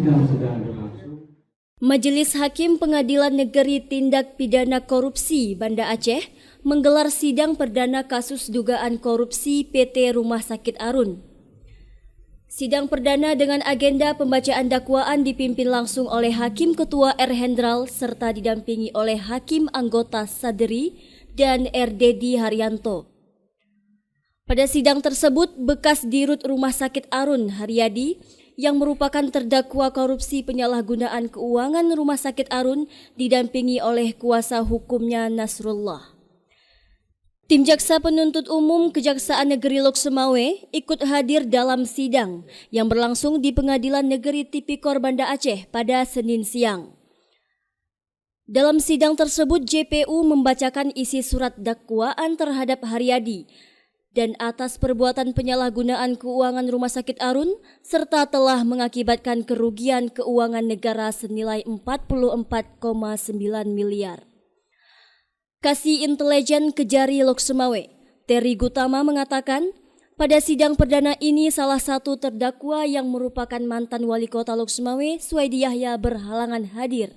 yang sedang berlangsung. Majelis Hakim Pengadilan Negeri Tindak Pidana Korupsi Banda Aceh menggelar sidang perdana kasus dugaan korupsi PT Rumah Sakit Arun. Sidang perdana dengan agenda pembacaan dakwaan dipimpin langsung oleh Hakim Ketua R. Hendral serta didampingi oleh Hakim Anggota Sadri dan R. Dedi Haryanto. Pada sidang tersebut, bekas Dirut Rumah Sakit Arun Haryadi yang merupakan terdakwa korupsi penyalahgunaan keuangan Rumah Sakit Arun didampingi oleh kuasa hukumnya Nasrullah. Tim Jaksa Penuntut Umum Kejaksaan Negeri Lok Sumawe ikut hadir dalam sidang yang berlangsung di Pengadilan Negeri Tipikor Banda Aceh pada Senin siang. Dalam sidang tersebut, JPU membacakan isi surat dakwaan terhadap Haryadi dan atas perbuatan penyalahgunaan keuangan Rumah Sakit Arun serta telah mengakibatkan kerugian keuangan negara senilai 44,9 miliar. Kasih Intelijen Kejari Lok Sumawe, Terry Gutama mengatakan, pada sidang perdana ini salah satu terdakwa yang merupakan mantan wali kota Lok Sumawe, Suwaidi Yahya berhalangan hadir.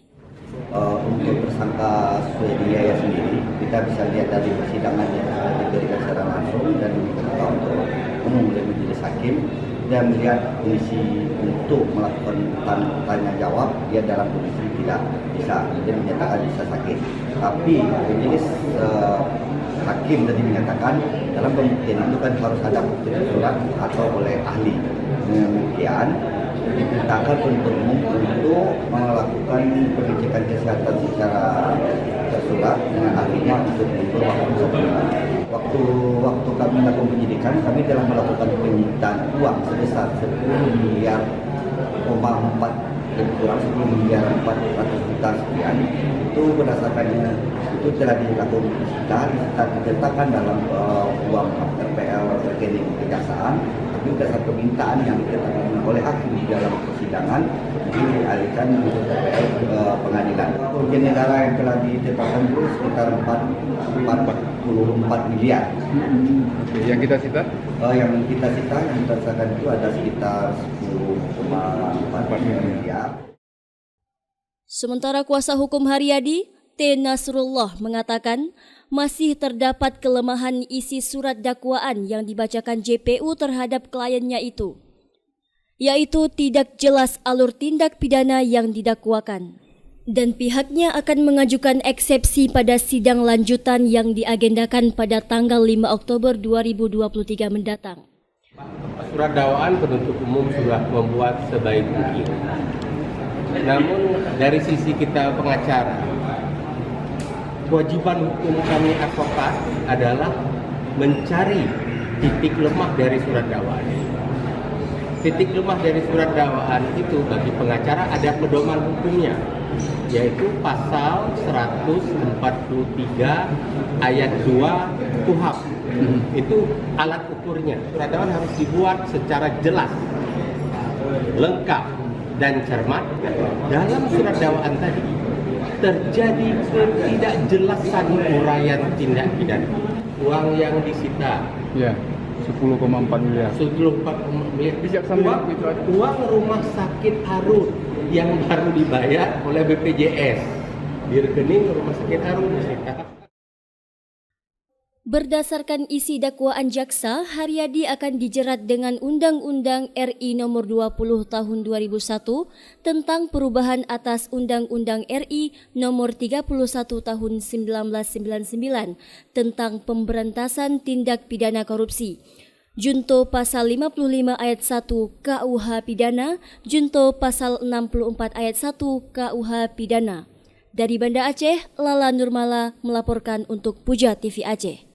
Untuk tersangka Suwaidi Yahya sendiri, kita bisa lihat dari persidangan yang diberikan secara langsung dan ketua umum oleh majelis hakim, dia melihat kondisi untuk melakukan tanya jawab, dia dalam kondisi tidak bisa, dia menyatakan bisa sakit. Tapi majelis hakim tadi menyatakan dalam pembuktian itu kan harus ada bukti surat atau oleh ahli. Demikian diperintahkan penuntut umum untuk melakukan pengecekan kesehatan secara tersurat dengan ahlinya untuk waktu 1 bulan. Waktu kami melakukan penyidikan, kami telah melakukan penyitaan uang sebesar 10 miliar 4 lebih kurang 10 miliar 400 juta sekian. Itu berdasarkannya itu telah dilakukan kita diletakkan dalam uang RPL rekening kejaksaan, tapi berdasarkan permintaan yang ditetapkan oleh hakim di dalam persidangan dialihkan untuk RPL pengadilan. Kerugian negara yang telah ditetapkan itu sekitar 44 miliar. Yang kita sita? Yang kita rasakan itu ada sekitar 10,4 miliar. Sementara kuasa hukum Haryadi, T. Nasrullah mengatakan masih terdapat kelemahan isi surat dakwaan yang dibacakan JPU terhadap kliennya itu, yaitu tidak jelas alur tindak pidana yang didakwakan. Dan pihaknya akan mengajukan eksepsi pada sidang lanjutan yang diagendakan pada tanggal 5 Oktober 2023 mendatang. Surat dakwaan penuntut umum sudah membuat sebaik mungkin. Namun dari sisi kita pengacara, kewajiban hukum kami advokat adalah mencari titik lemah dari surat dakwaan. Titik lemah dari surat dakwaan itu bagi pengacara ada pedoman hukumnya, yaitu pasal 143 ayat 2 KUHP. Itu alat ukurnya. Surat dakwaan harus dibuat secara jelas, lengkap, dan cermat. Dalam surat dakwaan tadi terjadi ketidakjelasan uraian tindak pidana. Uang yang disita, Ya, 10,4 miliar. 10,4 miliar. Bijaksana Uang Rumah Sakit Arun yang baru dibayar oleh BPJS di rekening Rumah Sakit Arun disita. Berdasarkan isi dakwaan jaksa, Haryadi akan dijerat dengan Undang-Undang RI Nomor 20 Tahun 2001 tentang perubahan atas Undang-Undang RI Nomor 31 Tahun 1999 tentang pemberantasan tindak pidana korupsi. Junto Pasal 55 Ayat 1 KUH Pidana, Junto Pasal 64 Ayat 1 KUH Pidana. Dari Banda Aceh, Lala Nurmala melaporkan untuk Puja TV Aceh.